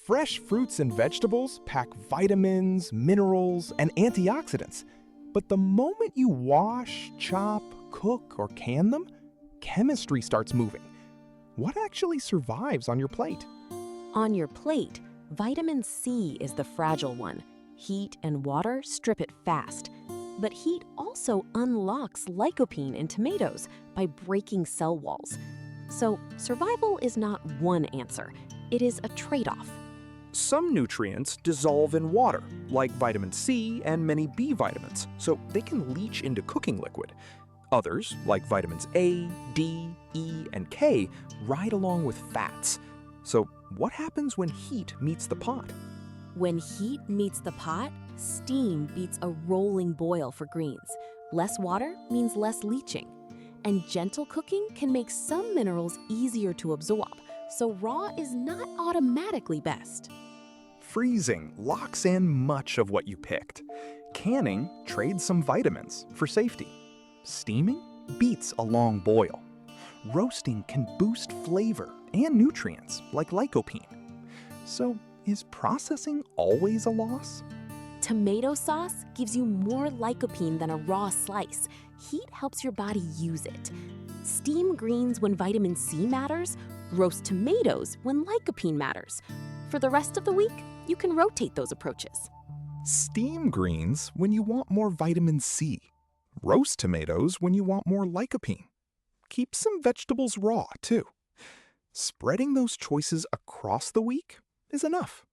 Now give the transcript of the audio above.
Fresh fruits and vegetables pack vitamins, minerals, and antioxidants. But the moment you wash, chop, cook, or can them, chemistry starts moving. What actually survives on your plate? On your plate, vitamin C is the fragile one. Heat and water strip it fast. But heat also unlocks lycopene in tomatoes by breaking cell walls. So survival is not one answer. It is a trade-off. Some nutrients dissolve in water, like vitamin C and many B vitamins, so they can leach into cooking liquid. Others, like vitamins A, D, E, and K, ride along with fats. So what happens when heat meets the pot? When heat meets the pot, steam beats a rolling boil for greens. Less water means less leaching. And gentle cooking can make some minerals easier to absorb, so raw is not automatically best. Freezing locks in much of what you picked. Canning trades some vitamins for safety. Steaming beats a long boil. Roasting can boost flavor and nutrients like lycopene. So, is processing always a loss? Tomato sauce gives you more lycopene than a raw slice. Heat helps your body use it. Steam greens when vitamin C matters, roast tomatoes when lycopene matters. For the rest of the week, you can rotate those approaches. Steam greens when you want more vitamin C. Roast tomatoes when you want more lycopene. Keep some vegetables raw, too. Spreading those choices across the week is enough.